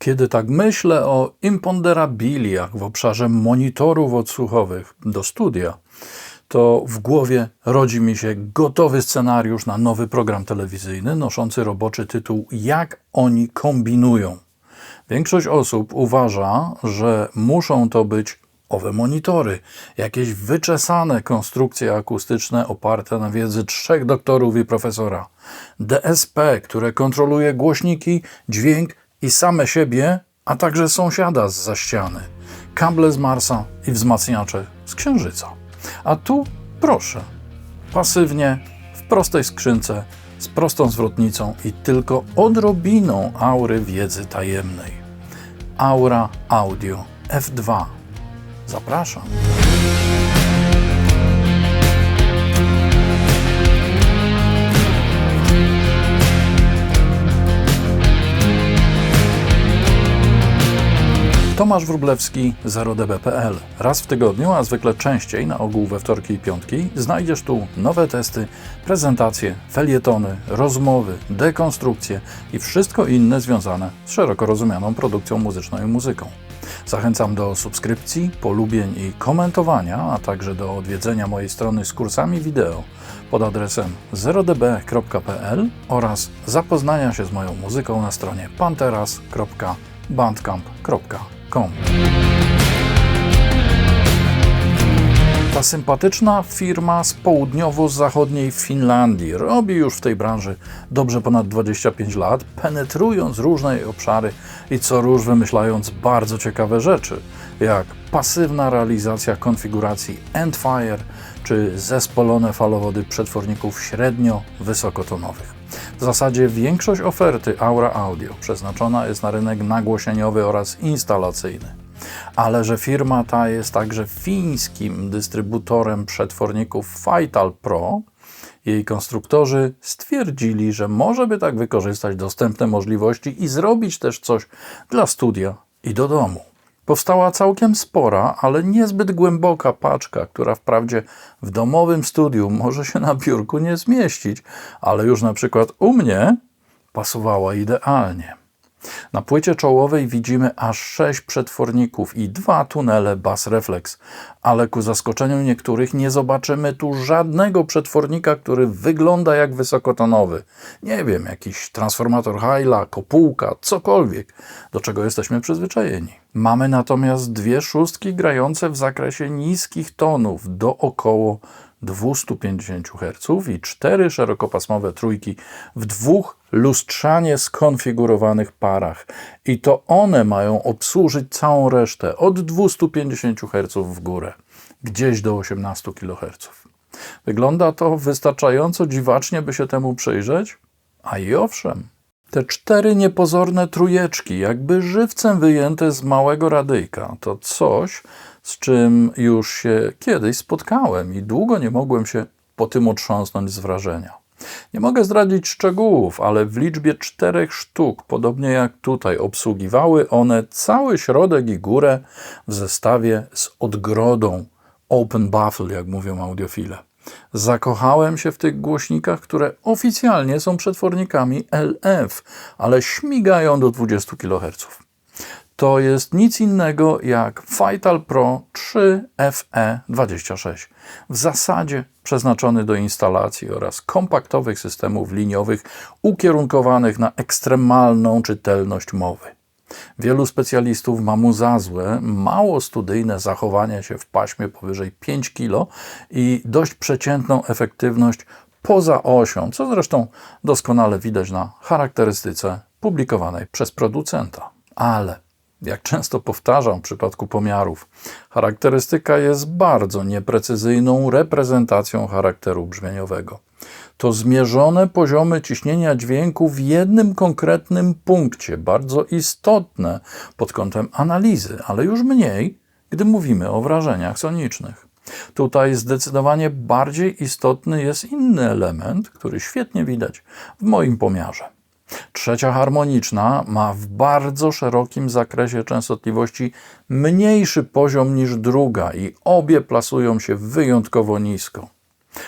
Kiedy tak myślę o imponderabiliach w obszarze monitorów odsłuchowych do studia, to w głowie rodzi mi się gotowy scenariusz na nowy program telewizyjny noszący roboczy tytuł „Jak oni kombinują”. Większość osób uważa, że muszą to być owe monitory, jakieś wyczesane konstrukcje akustyczne oparte na wiedzy 3 doktorów i profesora, DSP, które kontroluje głośniki, dźwięk i same siebie, a także sąsiada zza ściany, kable z Marsa i wzmacniacze z Księżyca. A tu proszę, pasywnie, w prostej skrzynce, z prostą zwrotnicą i tylko odrobiną aury wiedzy tajemnej. Aura Audio F2. Zapraszam. Tomasz Wróblewski, 0db.pl. Raz w tygodniu, a zwykle częściej, na ogół we wtorki i piątki, znajdziesz tu nowe testy, prezentacje, felietony, rozmowy, dekonstrukcje i wszystko inne związane z szeroko rozumianą produkcją muzyczną i muzyką. Zachęcam do subskrypcji, polubień i komentowania, a także do odwiedzenia mojej strony z kursami wideo pod adresem 0db.pl oraz zapoznania się z moją muzyką na stronie panteras.bandcamp.com. Ta sympatyczna firma z południowo-zachodniej Finlandii robi już w tej branży dobrze ponad 25 lat, penetrując różne jej obszary i co róż wymyślając bardzo ciekawe rzeczy, jak pasywna realizacja konfiguracji Endfire czy zespolone falowody przetworników średnio-wysokotonowych. W zasadzie większość oferty Aura Audio przeznaczona jest na rynek nagłośnieniowy oraz instalacyjny. Ale że firma ta jest także fińskim dystrybutorem przetworników Vital Pro, jej konstruktorzy stwierdzili, że może by tak wykorzystać dostępne możliwości i zrobić też coś dla studia i do domu. Powstała całkiem spora, ale niezbyt głęboka paczka, która wprawdzie w domowym studiu może się na biurku nie zmieścić, ale już na przykład u mnie pasowała idealnie. Na płycie czołowej widzimy aż 6 przetworników i 2 tunele Bass Reflex, ale ku zaskoczeniu niektórych nie zobaczymy tu żadnego przetwornika, który wygląda jak wysokotonowy. Nie wiem, jakiś transformator Heila, kopułka, cokolwiek, do czego jesteśmy przyzwyczajeni. Mamy natomiast 2 szóstki grające w zakresie niskich tonów do około 250 Hz i 4 szerokopasmowe trójki w 2 lustrzanie skonfigurowanych parach. I to one mają obsłużyć całą resztę od 250 Hz w górę, gdzieś do 18 kHz. Wygląda to wystarczająco dziwacznie, by się temu przyjrzeć? A i owszem. Te 4 niepozorne trójeczki, jakby żywcem wyjęte z małego radyjka, to coś, z czym już się kiedyś spotkałem i długo nie mogłem się po tym otrząsnąć z wrażenia. Nie mogę zdradzić szczegółów, ale w liczbie 4 sztuk, podobnie jak tutaj, obsługiwały one cały środek i górę w zestawie z odgrodą open baffle, jak mówią audiofile. Zakochałem się w tych głośnikach, które oficjalnie są przetwornikami LF, ale śmigają do 20 kHz. To jest nic innego jak Vital Pro 3 FE26, w zasadzie przeznaczony do instalacji oraz kompaktowych systemów liniowych ukierunkowanych na ekstremalną czytelność mowy. Wielu specjalistów ma mu za złe mało studyjne zachowanie się w paśmie powyżej 5 kg i dość przeciętną efektywność poza osią, co zresztą doskonale widać na charakterystyce publikowanej przez producenta. Ale jak często powtarzam w przypadku pomiarów, charakterystyka jest bardzo nieprecyzyjną reprezentacją charakteru brzmieniowego. To zmierzone poziomy ciśnienia dźwięku w jednym konkretnym punkcie, bardzo istotne pod kątem analizy, ale już mniej, gdy mówimy o wrażeniach sonicznych. Tutaj zdecydowanie bardziej istotny jest inny element, który świetnie widać w moim pomiarze. Trzecia harmoniczna ma w bardzo szerokim zakresie częstotliwości mniejszy poziom niż druga i obie plasują się wyjątkowo nisko.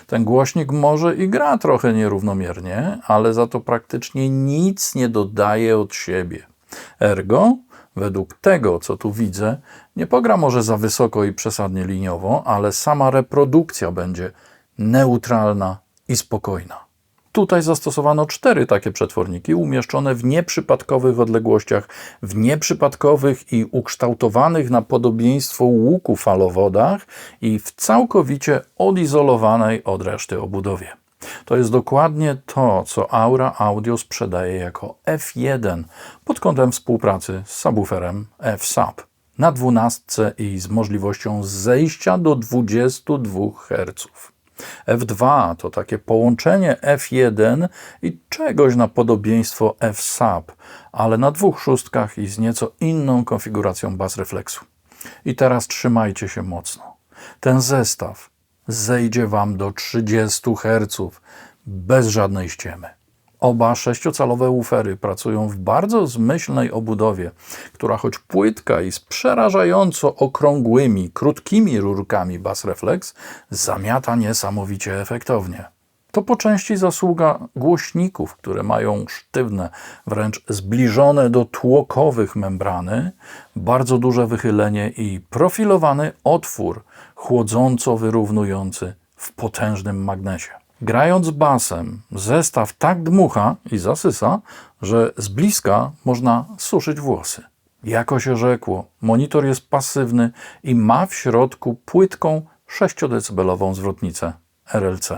Ten głośnik może i gra trochę nierównomiernie, ale za to praktycznie nic nie dodaje od siebie. Ergo, według tego, co tu widzę, nie pogra może za wysoko i przesadnie liniowo, ale sama reprodukcja będzie neutralna i spokojna. Tutaj zastosowano 4 takie przetworniki umieszczone w nieprzypadkowych odległościach, w nieprzypadkowych i ukształtowanych na podobieństwo łuku falowodach i w całkowicie odizolowanej od reszty obudowie. To jest dokładnie to, co Aura Audio sprzedaje jako F1 pod kątem współpracy z subwooferem F-Sub na 12 i z możliwością zejścia do 22 Hz. F2 to takie połączenie F1 i czegoś na podobieństwo F-Sub, ale na 2 szóstkach i z nieco inną konfiguracją bass refleksu. I teraz trzymajcie się mocno. Ten zestaw zejdzie Wam do 30 Hz bez żadnej ściemy. Oba 6-calowe woofery pracują w bardzo zmyślnej obudowie, która choć płytka i z przerażająco okrągłymi, krótkimi rurkami bass reflex zamiata niesamowicie efektownie. To po części zasługa głośników, które mają sztywne, wręcz zbliżone do tłokowych membrany, bardzo duże wychylenie i profilowany otwór chłodząco wyrównujący w potężnym magnesie. Grając basem, zestaw tak dmucha i zasysa, że z bliska można suszyć włosy. Jako się rzekło, monitor jest pasywny i ma w środku płytką 6-decybelową zwrotnicę RLC.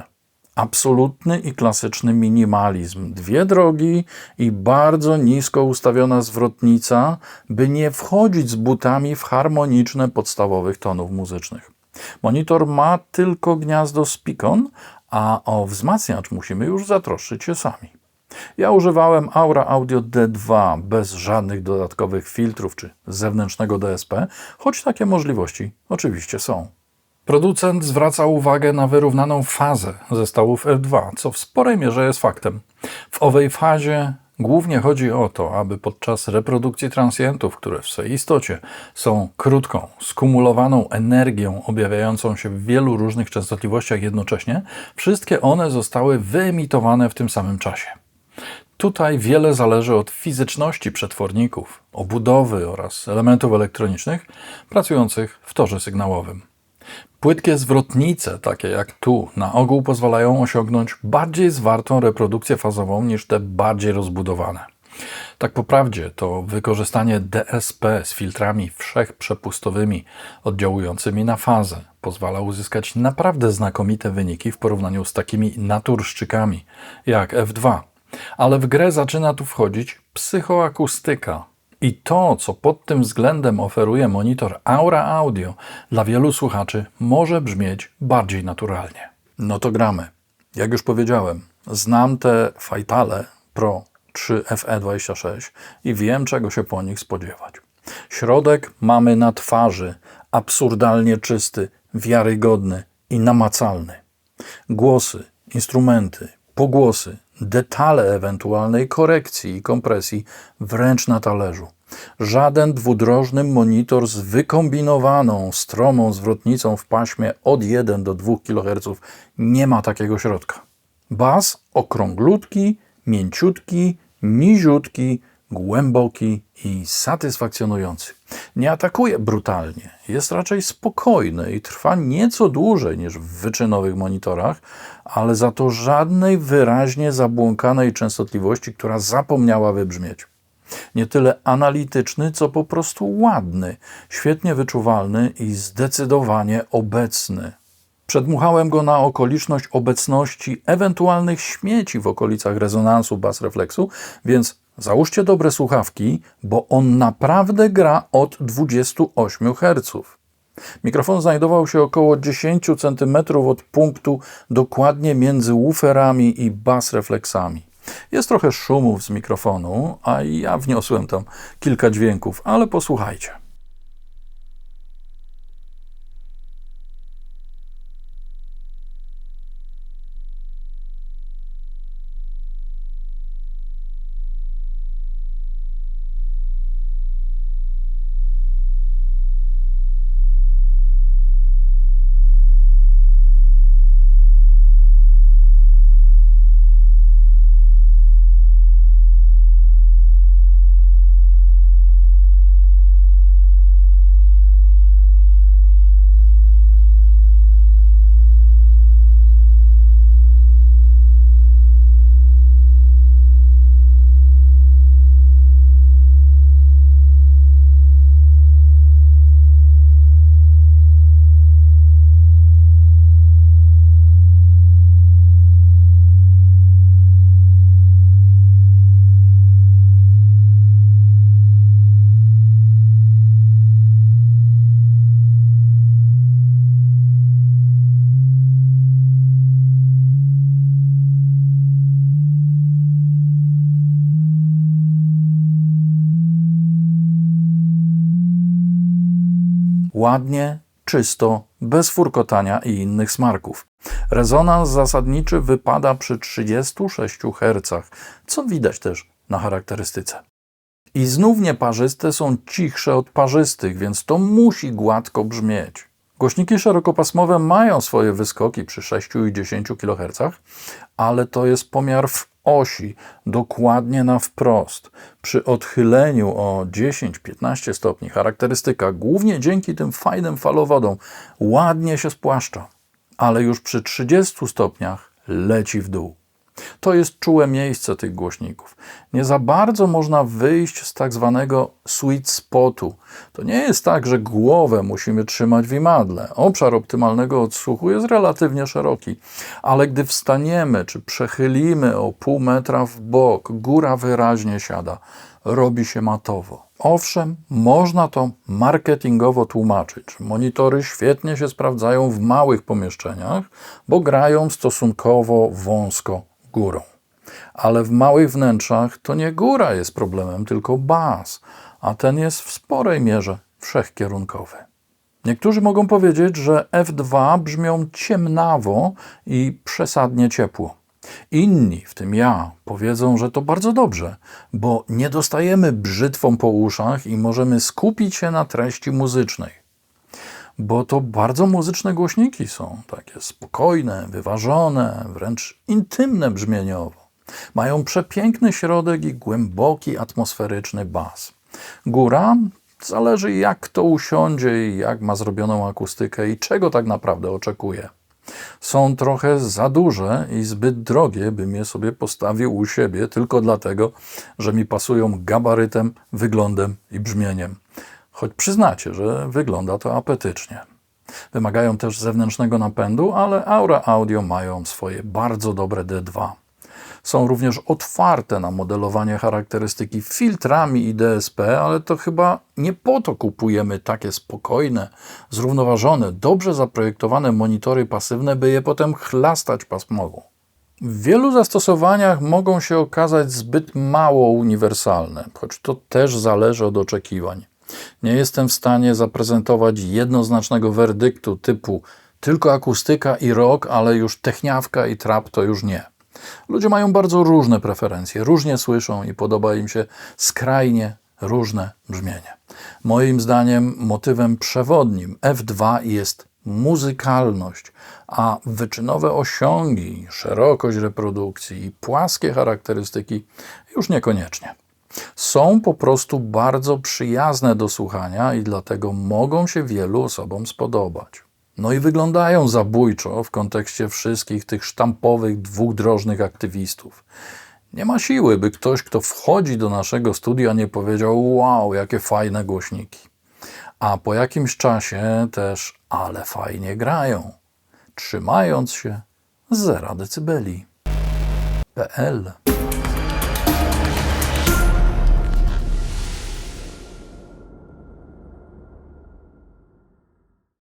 Absolutny i klasyczny minimalizm. 2 drogi i bardzo nisko ustawiona zwrotnica, by nie wchodzić z butami w harmoniczne podstawowych tonów muzycznych. Monitor ma tylko gniazdo Spicon, a o wzmacniacz musimy już zatroszczyć się sami. Ja używałem Aura Audio D2 bez żadnych dodatkowych filtrów czy zewnętrznego DSP, choć takie możliwości oczywiście są. Producent zwraca uwagę na wyrównaną fazę zestawów F2, co w sporej mierze jest faktem. W owej fazie głównie chodzi o to, aby podczas reprodukcji transientów, które w swej istocie są krótką, skumulowaną energią objawiającą się w wielu różnych częstotliwościach jednocześnie, wszystkie one zostały wyemitowane w tym samym czasie. Tutaj wiele zależy od fizyczności przetworników, obudowy oraz elementów elektronicznych pracujących w torze sygnałowym. Płytkie zwrotnice, takie jak tu, na ogół pozwalają osiągnąć bardziej zwartą reprodukcję fazową niż te bardziej rozbudowane. Tak po prawdzie, to wykorzystanie DSP z filtrami wszechprzepustowymi oddziałującymi na fazę pozwala uzyskać naprawdę znakomite wyniki w porównaniu z takimi naturszczykami jak F2. Ale w grę zaczyna tu wchodzić psychoakustyka. I to, co pod tym względem oferuje monitor Aura Audio, dla wielu słuchaczy może brzmieć bardziej naturalnie. No to gramy. Jak już powiedziałem, znam te Fightale Pro 3 FE26 i wiem, czego się po nich spodziewać. Środek mamy na twarzy, absurdalnie czysty, wiarygodny i namacalny. Głosy, instrumenty, pogłosy, detale ewentualnej korekcji i kompresji wręcz na talerzu. Żaden dwudrożny monitor z wykombinowaną, stromą zwrotnicą w paśmie od 1 do 2 kHz nie ma takiego środka. Bas okrąglutki, mięciutki, niziutki, głęboki i satysfakcjonujący. Nie atakuje brutalnie, jest raczej spokojny i trwa nieco dłużej niż w wyczynowych monitorach, ale za to żadnej wyraźnie zabłąkanej częstotliwości, która zapomniała wybrzmieć. Nie tyle analityczny, co po prostu ładny, świetnie wyczuwalny i zdecydowanie obecny. Przedmuchałem go na okoliczność obecności ewentualnych śmieci w okolicach rezonansu bass refleksu, więc załóżcie dobre słuchawki, bo on naprawdę gra od 28 Hz. Mikrofon znajdował się około 10 cm od punktu dokładnie między wooferami i bass refleksami. Jest trochę szumów z mikrofonu, a ja wniosłem tam kilka dźwięków, ale posłuchajcie. Ładnie, czysto, bez furkotania i innych smarków. Rezonans zasadniczy wypada przy 36 Hz, co widać też na charakterystyce. I znów nieparzyste są cichsze od parzystych, więc to musi gładko brzmieć. Głośniki szerokopasmowe mają swoje wyskoki przy 6 i 10 kHz, ale to jest pomiar w osi, dokładnie na wprost. Przy odchyleniu o 10-15 stopni charakterystyka, głównie dzięki tym fajnym falowodom, ładnie się spłaszcza, ale już przy 30 stopniach leci w dół. To jest czułe miejsce tych głośników. Nie za bardzo można wyjść z tak zwanego sweet spotu. To nie jest tak, że głowę musimy trzymać w imadle. Obszar optymalnego odsłuchu jest relatywnie szeroki, ale gdy wstaniemy czy przechylimy o pół metra w bok, góra wyraźnie siada. Robi się matowo. Owszem, można to marketingowo tłumaczyć. Monitory świetnie się sprawdzają w małych pomieszczeniach, bo grają stosunkowo wąsko górą. Ale w małych wnętrzach to nie góra jest problemem, tylko bas, a ten jest w sporej mierze wszechkierunkowy. Niektórzy mogą powiedzieć, że F2 brzmią ciemnawo i przesadnie ciepło. Inni, w tym ja, powiedzą, że to bardzo dobrze, bo nie dostajemy brzytwą po uszach i możemy skupić się na treści muzycznej. Bo to bardzo muzyczne głośniki są, takie spokojne, wyważone, wręcz intymne brzmieniowo. Mają przepiękny środek i głęboki, atmosferyczny bas. Góra zależy, jak kto usiądzie i jak ma zrobioną akustykę i czego tak naprawdę oczekuje. Są trochę za duże i zbyt drogie, bym je sobie postawił u siebie tylko dlatego, że mi pasują gabarytem, wyglądem i brzmieniem. Choć przyznacie, że wygląda to apetycznie. Wymagają też zewnętrznego napędu, ale Aura Audio mają swoje bardzo dobre D2. Są również otwarte na modelowanie charakterystyki filtrami i DSP, ale to chyba nie po to kupujemy takie spokojne, zrównoważone, dobrze zaprojektowane monitory pasywne, by je potem chlastać pasmowo. W wielu zastosowaniach mogą się okazać zbyt mało uniwersalne, choć to też zależy od oczekiwań. Nie jestem w stanie zaprezentować jednoznacznego werdyktu typu tylko akustyka i rock, ale już techniawka i trap to już nie. Ludzie mają bardzo różne preferencje, różnie słyszą i podoba im się skrajnie różne brzmienie. Moim zdaniem motywem przewodnim F2 jest muzykalność, a wyczynowe osiągi, szerokość reprodukcji i płaskie charakterystyki już niekoniecznie. Są po prostu bardzo przyjazne do słuchania i dlatego mogą się wielu osobom spodobać. No i wyglądają zabójczo w kontekście wszystkich tych sztampowych, dwudrożnych aktywistów. Nie ma siły, by ktoś, kto wchodzi do naszego studia, nie powiedział: wow, jakie fajne głośniki. A po jakimś czasie też, ale fajnie grają, trzymając się 0 decybeli. PL